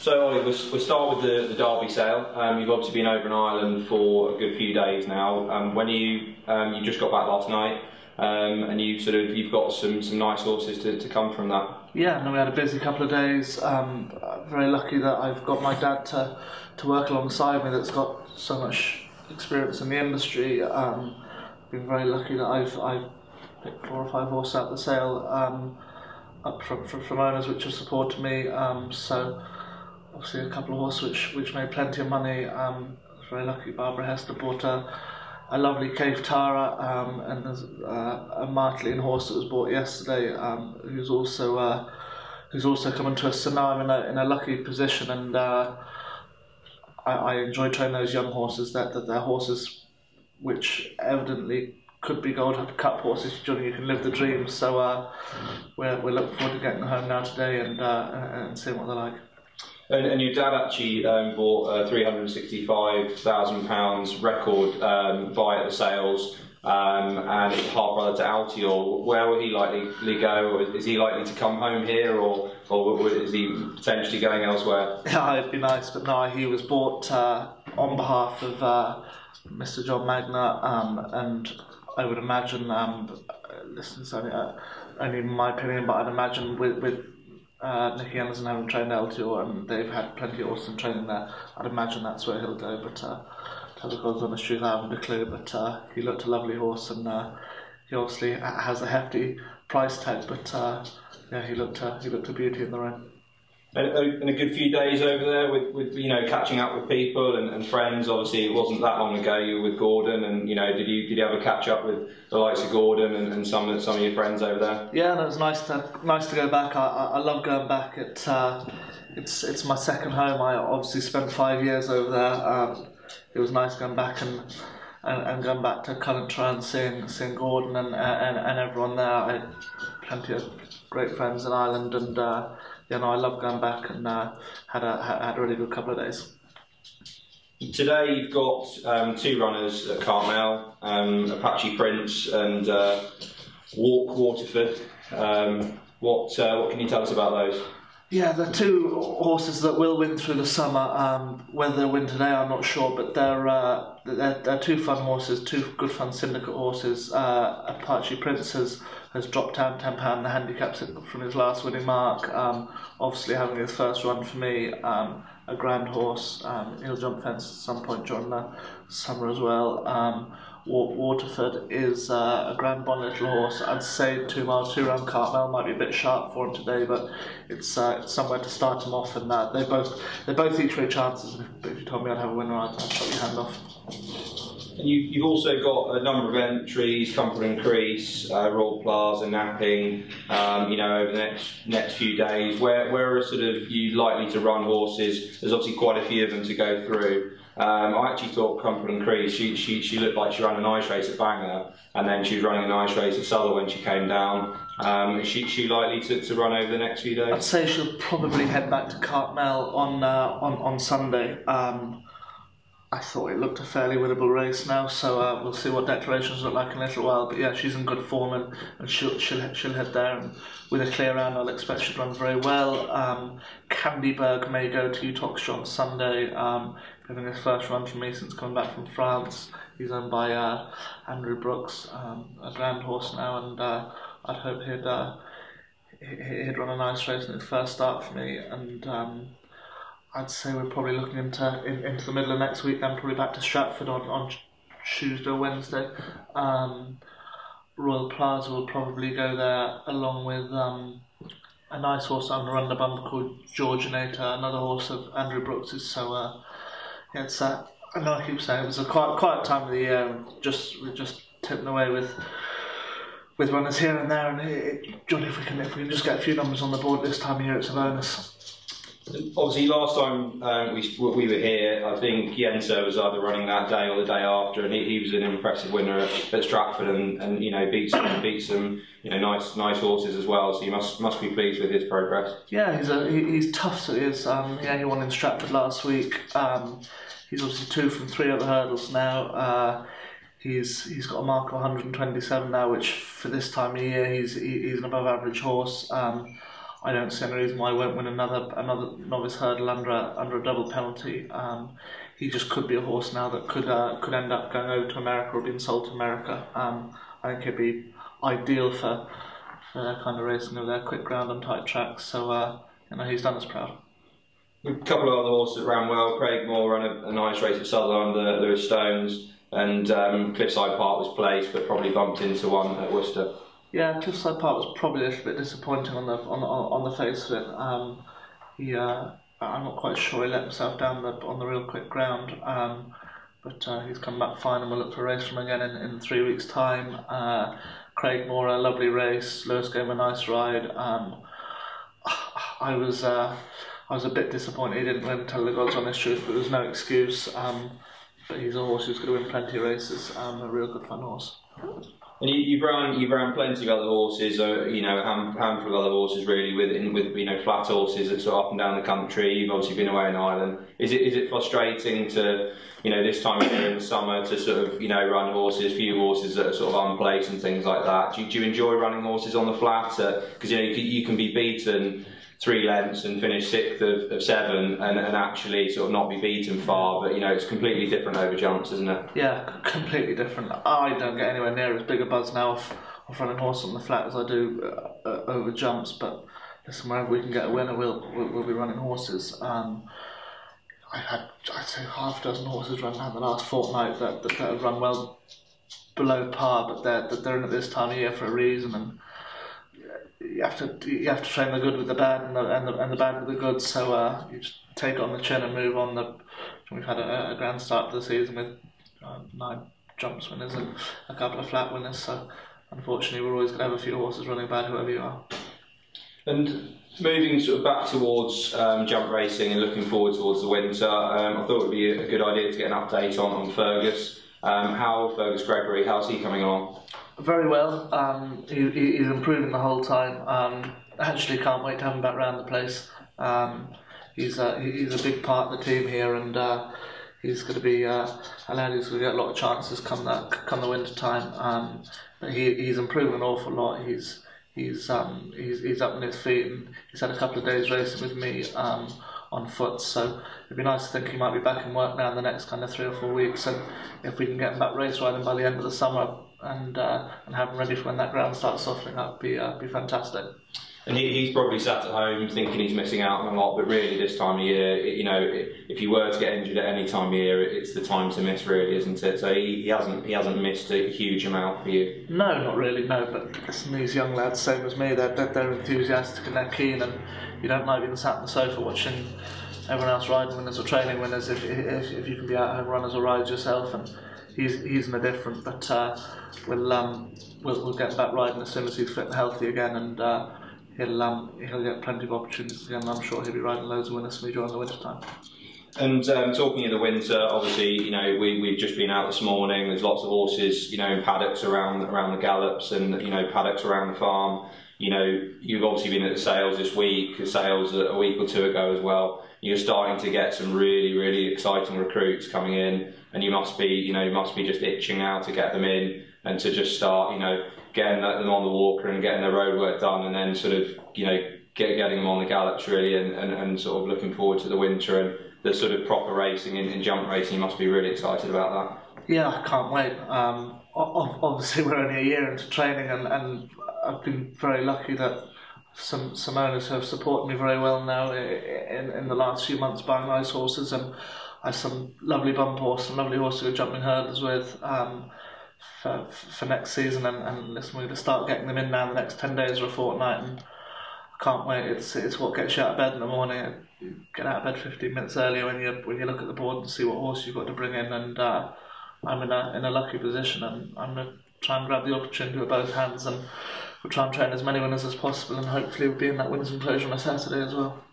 So Ollie, we'll start with the Derby sale. You've obviously been over in Ireland for a good few days now. When you just got back last night, and you've got some nice horses to come from that. Yeah, no, we had a busy couple of days. I'm very lucky that I've got my dad to work alongside me that's got so much experience in the industry. Been very lucky that I've picked 4 or 5 horses out the sale up from owners which have supported me. So obviously a couple of horses which made plenty of money. I was very lucky Barbara Hester bought a lovely Cave Tara, and there's a Martlean horse that was bought yesterday, who's also coming to us. So now I'm in a lucky position, and I enjoy training those young horses. That they're horses which evidently could be Gold Cup horses. Johnny, you can live the dream. So we're looking forward to getting them home now today and seeing what they're like. And your dad actually bought a £365,000 record buy at the sales, and it's half brother to Altior. Where will he likely go? Is he likely to come home here, or is he potentially going elsewhere? Yeah, it'd be nice, but no, he was bought on behalf of Mr. John Magna, and I would imagine, listen, it's only my opinion, but I'd imagine with Nicky Anderson having trained Altior, and they've had plenty of awesome training there, I'd imagine that's where he'll go. But tell the God's honest truth, I haven't a clue. But he looked a lovely horse, and he obviously has a hefty price tag. But yeah, he looked a beauty in the ring. And a good few days over there with catching up with people and friends. Obviously, it wasn't that long ago you were with Gordon, and did you have a catch up with the likes of Gordon and some of your friends over there? Yeah, and it was nice to go back. I love going back. It's my second home. I obviously spent 5 years over there. It was nice going back and going back to Cullentra and seeing Gordon and everyone there. I had plenty of great friends in Ireland, and I love going back, and had a really good couple of days. Today you've got 2 runners at Carmel, Apache Prince and Walk Waterford. What can you tell us about those? Yeah, they're 2 horses that will win through the summer. Whether they'll win today, I'm not sure, but they're 2 fun horses, 2 good fun syndicate horses. Apache Prince has dropped down £10 the handicap from his last winning mark. Obviously having his first run for me, a grand horse. He'll jump fence at some point during the summer as well. Waterford is a grand bon little horse. I'd say 2 miles, 2 round Cartmel might be a bit sharp for him today, but it's somewhere to start him off, and they both each way chances. If you told me I'd have a winner, I'd cut your hand off. And you've also got a number of entries: Comfort and Crease, Royal Plaza, Napping. Over the next few days, where are you likely to run horses? There's obviously quite a few of them to go through. I actually thought Comfort and Crease, she looked like she ran a nice race at Bangor, and then she was running a nice race at Southall when she came down. Is she likely to run over the next few days? I'd say she'll probably head back to Cartmel on Sunday. I thought it looked a fairly winnable race now, so we'll see what declarations look like in a little while. But yeah, she's in good form, and she'll head there, and with a clear round, I'll expect she'll run very well. Candyberg may go to Utoxtra on Sunday, having his first run for me since coming back from France. He's owned by Andrew Brooks, a grand horse now, and I'd hope he'd run a nice race in his first start for me. And I'd say we're probably looking into the middle of next week, then probably back to Stratford on Tuesday or Wednesday. Royal Plaza will probably go there along with a nice horse under bumper called Georginator, another horse of Andrew Brooks's. So it's I know I keep saying it was a quiet time of the year, and we're just tipping away with runners here and there. And Johnny, if we can just get a few numbers on the board this time of year, it's a bonus. Obviously, last time we were here, I think Yenser was either running that day or the day after, and he was an impressive winner at Stratford, and beat some nice horses as well. So you must be pleased with his progress. Yeah, he's tough. So he is. He won in Stratford last week. He's obviously 2 from 3 at the hurdles now. He's got a mark of 127 now, which for this time of year he's an above average horse. I don't see any reason why he won't win another novice hurdle under a double penalty. He just could be a horse now that could end up going over to America or being sold to America. I think he'd be ideal for that kind of racing over there, quick ground on tight tracks. So he's done us proud. A couple of other horses that ran well. Craig Moore ran a nice race at Sutherland under Lewis Stones, and Cliffside Park was placed, but probably bumped into one at Worcester. Yeah, Cliffside Park was probably a little bit disappointing on the face of it. I'm not quite sure he let himself down on the real quick ground, but he's come back fine, and we'll look for a race from him again in 3 weeks' time. Craig Moore, a lovely race. Lewis gave him a nice ride. I was a bit disappointed he didn't win, tell the God's honest truth, but there's no excuse. But he's a horse who's going to win plenty of races. A real good fun horse. And you've ran plenty of other horses, a handful of other horses really, with flat horses that sort of up and down the country. You've obviously been away in Ireland. Is it frustrating to, this time of year in the summer to sort of, run horses, few horses that are sort of unplaced and things like that? Do you enjoy running horses on the flat? Because you can be beaten 3 lengths and finish 6th of 7 and actually sort of not be beaten far, but it's completely different over jumps, isn't it? Yeah, completely different. I don't get anywhere near as big a buzz now of running horse on the flat as I do over jumps, but listen, wherever we can get a winner, we'll be running horses. I'd say half a dozen horses run down the last fortnight that have run well below par, but they're in at this time of year for a reason, and you have to train the good with the bad and the bad with the good. So you just take it on the chin and move on. We've had a grand start to the season with 9 jumps winners and a couple of flat winners. So unfortunately, we're always going to have a few horses running bad, whoever you are. And moving sort of back towards jump racing and looking forward towards the winter, I thought it would be a good idea to get an update on Fergus. Fergus Gregory, how's he coming along? Very well. He's improving the whole time. Actually, can't wait to have him back round the place. He's a big part of the team here, and he's going to be a lad who's going to get a lot of chances come the winter time. But he's improving an awful lot. He's up on his feet, and he's had a couple of days racing with me on foot, so it'd be nice to think he might be back in work now in the next kind of 3 or 4 weeks, and if we can get him back race riding by the end of the summer and have him ready for when that ground starts softening up, be fantastic. And he's probably sat at home thinking he's missing out on a lot, but really this time of year, if you were to get injured at any time of year, it's the time to miss, really, isn't it? So he hasn't missed a huge amount for you. No, not really, no. But listen, these young lads, same as me, they're enthusiastic and they're keen, and you don't like being sat on the sofa watching everyone else riding winners or training winners if you can be out home runners or rides yourself. And he's no different. But we'll get back riding as soon as he's fit and healthy again, and he'll get plenty of opportunities again. I'm sure he'll be riding loads of winners for me during the winter time. And talking of the winter, obviously, we've just been out this morning. There's lots of horses, in paddocks around the gallops, and paddocks around the farm. You've obviously been at the sales this week. The sales a week or 2 ago as well. You're starting to get some really, really exciting recruits coming in, and you must be just itching now to get them in and to just start, getting them on the walker and getting their road work done, and then sort of, getting them on the gallops really, and sort of looking forward to the winter and the sort of proper racing in jump racing. You must be really excited about that. Yeah, I can't wait. Obviously, we're only a year into training, and I've been very lucky that some owners have supported me very well now in the last few months buying nice horses, and I have some lovely bump horse, some lovely horses to go jumping hurdles with for next season, and listen, we're going to start getting them in now in the next 10 days or a fortnight, and I can't wait. It's what gets you out of bed in the morning. You get out of bed 15 minutes earlier when you look at the board and see what horse you've got to bring in, and I'm in a lucky position, and I'm going to try and grab the opportunity with both hands, and we'll try and train as many winners as possible, and hopefully we'll be in that winners enclosure on a Saturday as well.